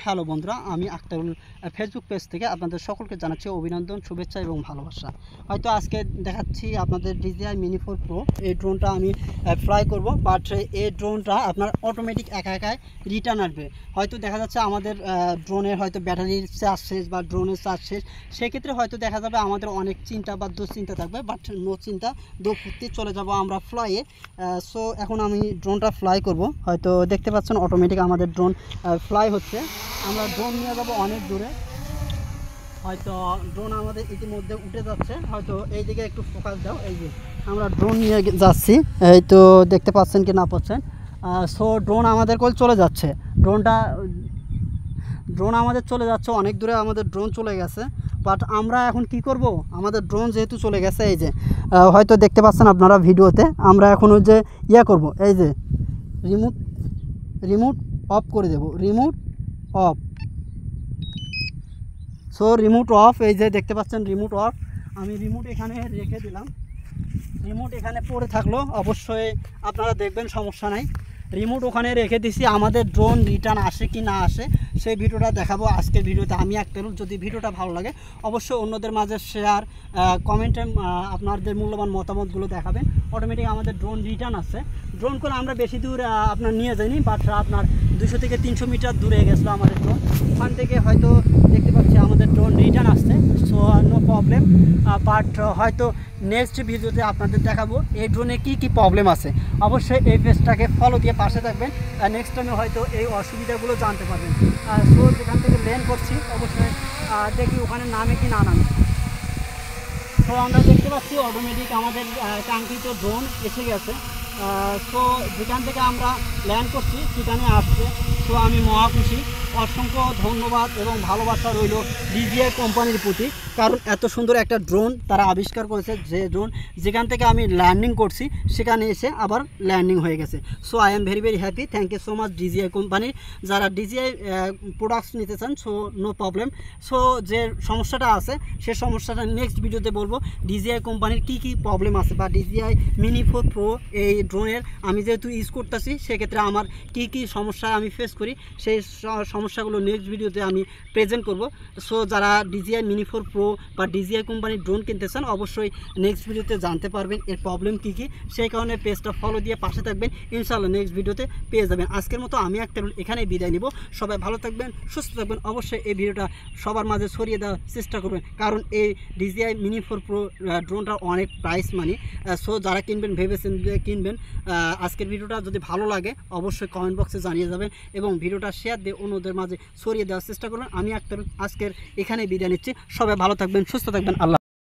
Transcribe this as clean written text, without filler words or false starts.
Hello বন্ধুরা, আমি Aktarul Facebook page থেকে আপনাদের সকলকে জানাচ্ছি অভিনন্দন, শুভেচ্ছা এবং ভালোবাসা। হয়তো আজকে দেখাচ্ছি আপনাদের DJI Mini 4 Pro। এই ড্রোনটা আমি ফ্লাই করব, বাট এই ড্রোনটা আপনার অটোমেটিক একাই রিটার্ন আসবে। হয়তো দেখা যাচ্ছে আমাদের ড্রোনের হয়তো ব্যাটারির চার্জ শেষ বা ড্রোনের চার্জ শেষ, সেক্ষেত্রে হয়তো দেখা যাবে আমাদের অনেক চিন্তা বা দুশ্চিন্তা থাকবে, বাট নো চিন্তা, দো ফুর্তি চলে যাব আমরা ফ্লাইয়ে। সো এখন আমি ড্রোনটা ফ্লাই করব। হয়তো দেখতে পাচ্ছেন অটোমেটিক আমাদের ড্রোন ফ্লাই হচ্ছে। আমরা ড্রোন নিয়ে যাব অনেক দূরে। হয়তো ড্রোন আমাদের ইতিমধ্যে উঠে যাচ্ছে। হয়তো এই দিকে একটু ফোকাস দাও। এই যে আমরা ড্রোন নিয়ে যাচ্ছি, এই তো দেখতে পাচ্ছেন কি না পাচ্ছেন। সো ড্রোন আমাদের কোল চলে যাচ্ছে। ড্রোন আমাদের চলে যাচ্ছে অনেক দূরে, আমাদের ড্রোন চলে গেছে। বাট আমরা এখন কি করব, আমাদের ড্রোন যেহেতু চলে গেছে, এই যে হয়তো দেখতে পাচ্ছেন আপনারা ভিডিওতে, আমরা এখন ওই যে করব, এই যে রিমোট অফ করে দেব, remote off. So remote off, এই যে দেখতে পাচ্ছেন রিমোট অফ। আমি রিমোট এখানে রেখে দিলাম, রিমোট এখানে পড়ে থাকলো, অবশ্যই আপনারা দেখবেন, সমস্যা নাই। রিমোট ওখানে রেখে দিছি। আমাদের ড্রোন রিটার্ন আসে কি না আসে সেই ভিডিওটা দেখাবো আজকের ভিডিওতে। আমি আক্তারুল। যদি ভিডিওটা ভালো লাগে অবশ্যই অন্যদের মাঝে শেয়ার, কমেন্টে আপনাদের মূল্যবান মতামতগুলো দেখাবেন। অটোমেটিক আমাদের ড্রোন রিটার্ন আসছে। ড্রোন করে আমরা বেশি দূর আপনার নিয়ে যাইনি, বাট আপনার 200 থেকে 300 মিটার দূরে গেছিলো আমাদের ড্রোন। ওখান থেকে হয়তো দেখতে পাচ্ছি আমাদের ড্রোন রিটার্ন আসছে। সো নো প্রবলেম, বাট হয়তো নেক্সট ভিডিওতে আপনাদের দেখাবো এই ড্রোনে কী প্রবলেম আছে। অবশ্যই এই পেজটাকে ফলো দিয়ে পাশে থাকবেন, নেক্সট টাইমে হয়তো এই অসুবিধাগুলো জানতে পারবেন। সো যেখান থেকে ল্যান্ড করছি অবশ্যই দেখি ওখানে নামে কি না নামে। তো আমরা দেখতে পাচ্ছি অটোমেটিক আমাদের কাঙ্ক্ষিত ড্রোন এসে গেছে। সো যেখান থেকে আমরা ল্যান্ড করছি সেখানে আসছে। সো আমি মহা খুশি। অসংখ্য ধন্যবাদ এবং ভালোবাসা রইল DJI কোম্পানির প্রতি, কারণ এত সুন্দর একটা ড্রোন তারা আবিষ্কার করেছে। যে ড্রোন যেখান থেকে আমি ল্যান্ডিং করছি সেখানে এসে আবার ল্যান্ডিং হয়ে গেছে। So I am very happy. Thank you so much DJI কোম্পানির। যারা DJI প্রোডাক্টস নিতে চান, সো নো প্রবলেম। সো যে সমস্যাটা আছে সে সমস্যাটা নেক্সট ভিডিওতে বলবো। DJI কোম্পানির কী প্রবলেম আছে বা DJI Mini 4 Pro এই ড্রোনের আমি যেহেতু ইউজ করতেছি, সেক্ষেত্রে আমার কী সমস্যা আমি ফেস করি সেই সমস্যাগুলো নেক্সট ভিডিওতে আমি প্রেজেন্ট করব। সো যারা DJI Mini 4 Pro বা DJI কোম্পানির ড্রোন কিনতে চান অবশ্যই নেক্সট ভিডিওতে জানতে পারবেন এর প্রবলেম কী। সেই কারণে পেজটা ফলো দিয়ে পাশে থাকবেন, ইনশাআল্লাহ নেক্সট ভিডিওতে পেয়ে যাবেন। আজকের মতো আমি আক্তারুল এখানেই বিদায় নিব। সবাই ভালো থাকবেন, সুস্থ থাকবেন। অবশ্যই এই ভিডিওটা সবার মাঝে ছড়িয়ে দেওয়ার চেষ্টা করবেন, কারণ এই DJI Mini 4 Pro ড্রোনটা অনেক প্রাইস মানি। সো যারা কিনবেন ভেবেছেন কিনবেন। আজকের ভিডিওটা যদি ভালো লাগে অবশ্যই কমেন্ট বক্সে জানিয়ে যাবেন এবং ভিডিওটা শেয়ার দিয়ে অন্যদের মাঝে ছড়িয়ে দেওয়ার চেষ্টা করবেন। আমি আক্তারুল আজকের এখানেই বিদায় নিচ্ছি। সবাই ভালো থাকবেন, সুস্থ থাকবেন। আল্লাহ।